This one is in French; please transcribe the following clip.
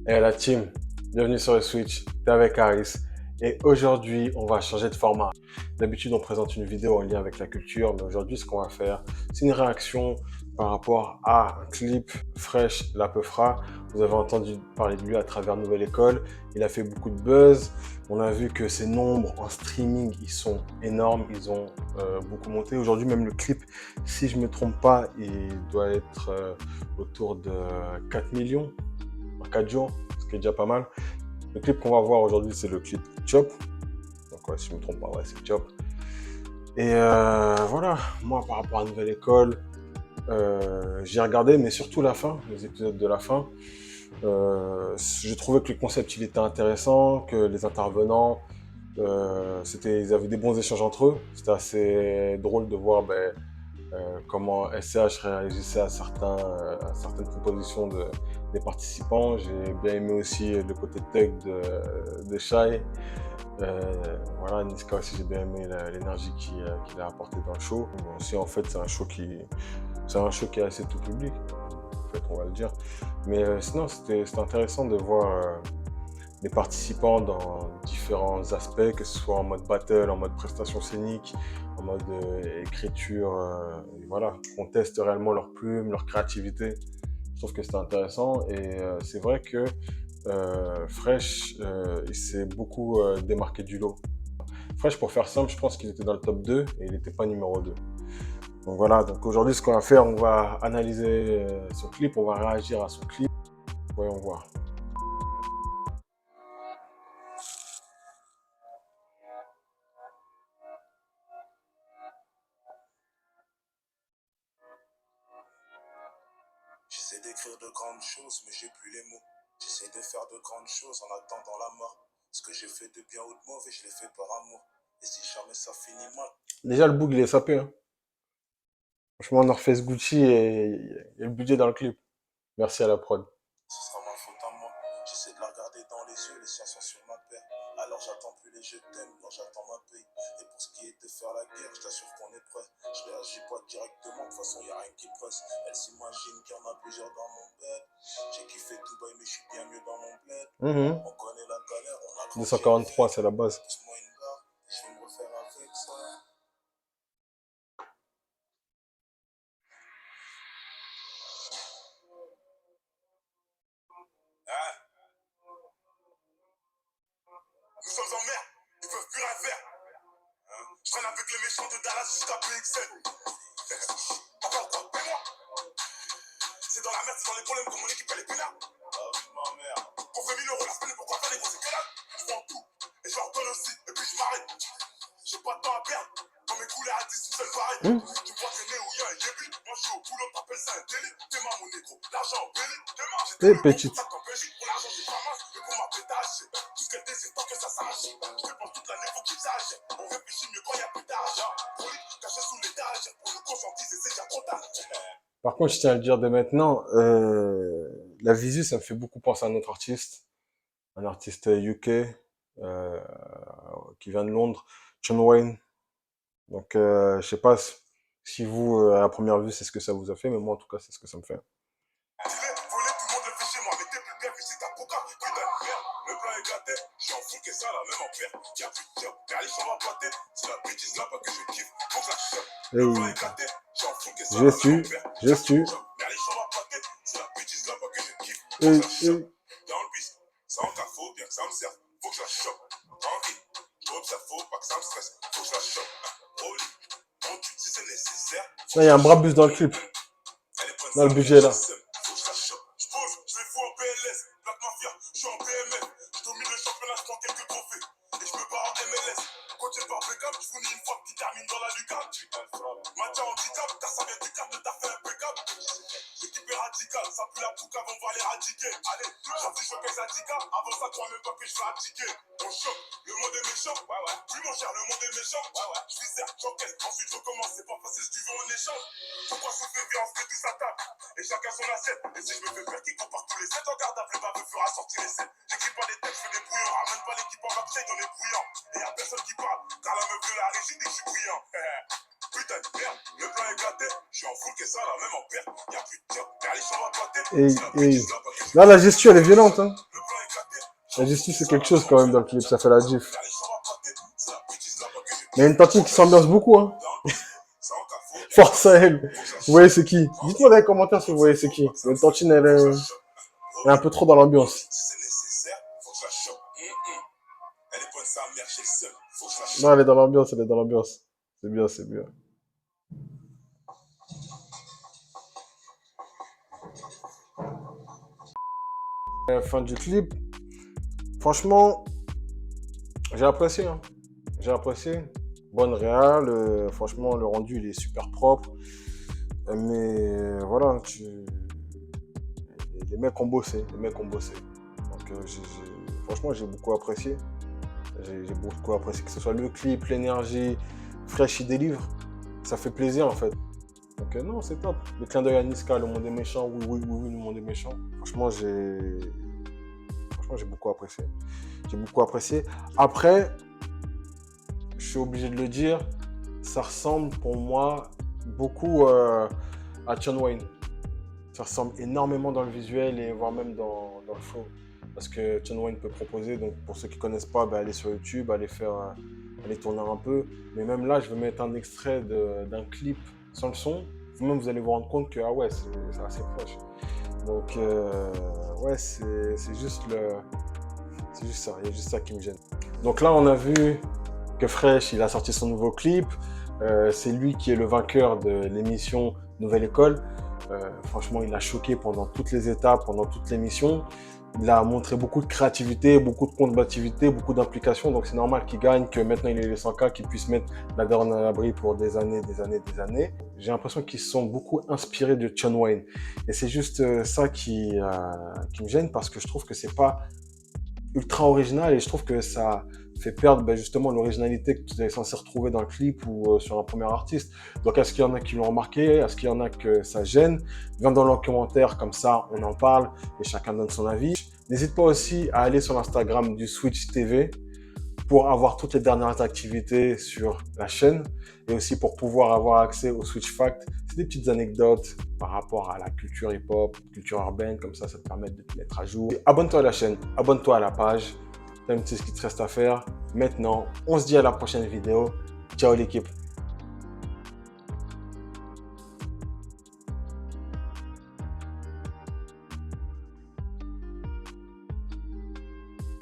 Et la team, bienvenue sur le Switch, t'es avec Harris. Et aujourd'hui, on va changer de format. D'habitude, on présente une vidéo en lien avec la culture, mais aujourd'hui, ce qu'on va faire, c'est une réaction par rapport à un clip Fresh Lapefra. Vous avez entendu parler de lui à travers Nouvelle École. Il a fait beaucoup de buzz. On a vu que ses nombres en streaming, ils sont énormes. Ils ont beaucoup monté. Aujourd'hui, même le clip, si je ne me trompe pas, il doit être autour de 4 millions en 4 jours, ce qui est déjà pas mal. Le clip qu'on va voir aujourd'hui, c'est le clip Chop. Donc, ouais, si je ne me trompe pas, ouais, c'est Chop. Et voilà, moi, par rapport à Nouvelle École, j'ai regardé, mais surtout la fin, les épisodes de la fin. J'ai trouvé que le concept, il était intéressant, que les intervenants, ils avaient des bons échanges entre eux. C'était assez drôle de voir comment SCH réagissait à certaines propositions des participants. J'ai bien aimé aussi le côté tech de Shai. Voilà, Niska aussi, j'ai bien aimé l'énergie qu'il a apportée dans le show. Bon, aussi, en fait, c'est un show qui est assez tout public, en fait, on va le dire. Mais sinon, c'était intéressant de voir les participants dans différents aspects, que ce soit en mode battle, en mode prestation scénique, en mode écriture. Et voilà, on teste réellement leur plume, leur créativité. Je trouve que c'était intéressant et c'est vrai que Fresh, il s'est beaucoup démarqué du lot. Fresh, pour faire simple, je pense qu'il était dans le top 2 et il n'était pas numéro 2. Donc voilà, donc aujourd'hui, ce qu'on va faire, on va analyser son clip, on va réagir à son clip. Voyons voir. J'essaie d'écrire de grandes choses, mais j'ai plus les mots. J'essaie de faire de grandes choses en attendant la mort. Ce que j'ai fait de bien ou de mauvais, je l'ai fait par amour. Et si jamais ça finit mal, Déjà, le book, il est sapé. Hein. Franchement, North Face Gucci et il y a le budget dans le clip. Merci à la prod. ce sera ma faute à moi. J'essaie de la regarder dans les yeux, les siens sont sur ma paire. Alors j'attends plus les je t'aime quand j'attends ma paix. Et pour ce qui est de faire la guerre, je t'assure qu'on est prêt. Je réagis pas directement, de toute façon y a rien qui presse. Elle s'imagine qu'il y en a plusieurs dans mon bed. J'ai kiffé Dubaï, mais je suis bien mieux dans mon bled. On connaît la galère, on a 243, c'est la base. pousse-moi une barre, je vais me refaire avec ça. Hein? Nous sommes en mer, ils peuvent plus rien faire. Hein? Je traîne avec les méchants de Dallas jusqu'à PXL. Encore quoi? Paie-moi. C'est dans la merde, c'est dans les problèmes que mon équipe elle est pénale. Ah oui, ma mère. Qu'on fait 1000 euros la semaine, pourquoi faire les gros, c'est que là? Je prends tout, et je leur donne aussi, et puis je m'arrête. J'ai pas de temps à perdre. Dans mes couleurs à 10, une seule pareille. Tu me vois traîner où y'a un yébi. Moi je suis au boulot, t'appelles ça un délit. T'es ma mon négro, l'argent en belly. Demain, j'ai Et tout le petite. contact en Belgique. Pour l'argent, j'ai pas masse. Et pour ma pétage, j'ai tout ce qu'elle désire tant que ça s'arrache. Je dépense toute l'année, faut qu'ils sachent. On réfléchit mieux quand y'a plus d'argent. Brolique, caché sous l'étage. Pour nous conscientiser, c'est déjà trop tard. Par contre, je tiens à le dire dès maintenant, la visu, ça me fait beaucoup penser à un autre artiste, un artiste UK euh, qui vient de Londres, John Wayne. Donc, je sais pas si vous, à la première vue, c'est ce que ça vous a fait, mais moi, en tout cas, c'est ce que ça me fait. Voler, tout le monde le fait chez moi. Mais t'es plus bien, visite à Coca. Putain de merde, le plan est gâté. J'suis en fou que ça, là, même en perte. Y'a plus de job, car les chambres à pâté. C'est la bêtise là-bas que je kiffe. Faut que la chope. Le plan est gâté. J'suis en fou que ça, là, même en perte. Gestu. Car les chambres à pâté. C'est la bêtise là-bas que je kiffe. Faut Et, que la chope. Dans le bis, ça en cas, faut bien que ça me serve. Faut que je la chope. Tranquille, j'observe, faut pas que ça me stresse. Faut que je la chope. Holy, on tue si c'est nécessaire. là, il y a un brabus dans le clip, dans le budget, là. Je les fous en PLS, Black Mafia, je suis en PML. Je domine le championnat, je prends quelques trophées. Et je me bats en MLS. Coaché par Beckham, je fournis une fois qui termine dans la lucarne. Match handicap, car ça vient du cap de ta fait impeccable. L'équipe est radicale, ça pue la poucave, on va l'éradiquer. Allez, j'affiche choquer Zadika, avant ça, crois même pas que je vais abdiquer. On choque, le monde est méchant. Oui, mon cher, le monde est méchant. Je suis certes, j'encaisse, ensuite je commence. C'est pas facile si tu veux en échange. Pourquoi souffrir, viens, on se met tous à table. Et chacun son assiette. Et si je me fais faire qui compare tous les 7 en garde, le baveux fera sortir les 7. J'écris pas les textes, je fais des brouillons. Ramène pas l'équipe en backstage, on est bruyant. Et y'a personne qui parle, car la meuf de la régie dit que je suis brillant. Putain de merde, le plan est gâté. Je suis en full que ça, là, même en perte. Y'a plus de job, car les chambres à pâté. Et là, la gestu, elle est violente. Hein. La justice, c'est quelque chose quand même dans le clip, ça fait la diff. Mais il y a une tantine qui s'ambiance beaucoup, hein. Force à elle. Vous voyez c'est qui? Dites-moi dans les commentaires si vous voyez c'est qui. Il y a une tantine, elle est un peu trop dans l'ambiance. Non, elle est dans l'ambiance, elle est dans l'ambiance. C'est bien, c'est bien. Fin du clip, franchement, j'ai apprécié, hein. J'ai apprécié. Bonne réal, franchement, le rendu, il est super propre. Mais voilà, les mecs ont bossé, les mecs ont bossé. Donc, franchement, j'ai beaucoup apprécié. J'ai beaucoup apprécié que ce soit le clip, l'énergie, Fresh, il délivre. Ça fait plaisir, en fait. Donc, non, c'est top. Le clin d'œil à Niska, le monde est méchant, oui, oui, oui, oui, le monde est méchant. Franchement, j'ai beaucoup apprécié. J'ai beaucoup apprécié. Après, je suis obligé de le dire, ça ressemble pour moi beaucoup à Tion Wayne. Ça ressemble énormément dans le visuel et voire même dans le flow. Parce que Tion Wayne peut proposer, donc pour ceux qui ne connaissent pas, allez sur YouTube, allez tourner un peu. Mais même là, je vais mettre un extrait d'un clip sans le son. Vous-même, vous allez vous rendre compte que ah ouais, c'est assez proche. Donc ouais, c'est juste ça, il y a juste ça qui me gêne. Donc là, on a vu que Fresh, il a sorti son nouveau clip. C'est lui qui est le vainqueur de l'émission Nouvelle École. Franchement, il a choqué pendant toutes les étapes, pendant toute l'émission. Il a montré beaucoup de créativité, beaucoup de combativité, beaucoup d'implication. Donc c'est normal qu'il gagne, que maintenant il ait les 100K, qu'il puisse mettre la daronne à l'abri pour des années, des années, des années. J'ai l'impression qu'ils se sont beaucoup inspirés de Tion Wayne. Et c'est juste ça qui me gêne parce que je trouve que c'est pas ultra original et je trouve que ça fait perdre justement l'originalité que tu es censé retrouver dans le clip ou sur un premier artiste. Donc est-ce qu'il y en a qui l'ont remarqué? Est-ce qu'il y en a que ça gêne? Viens dans les commentaires, comme ça on en parle et chacun donne son avis. N'hésite pas aussi à aller sur l'Instagram du Switch TV pour avoir toutes les dernières activités sur la chaîne et aussi pour pouvoir avoir accès au Switch Fact. C'est des petites anecdotes par rapport à la culture hip-hop, culture urbaine, comme ça te permet de te mettre à jour. Abonne-toi à la chaîne, abonne-toi à la page, tu sais ce qu'il te reste à faire. Maintenant, on se dit à la prochaine vidéo. Ciao l'équipe.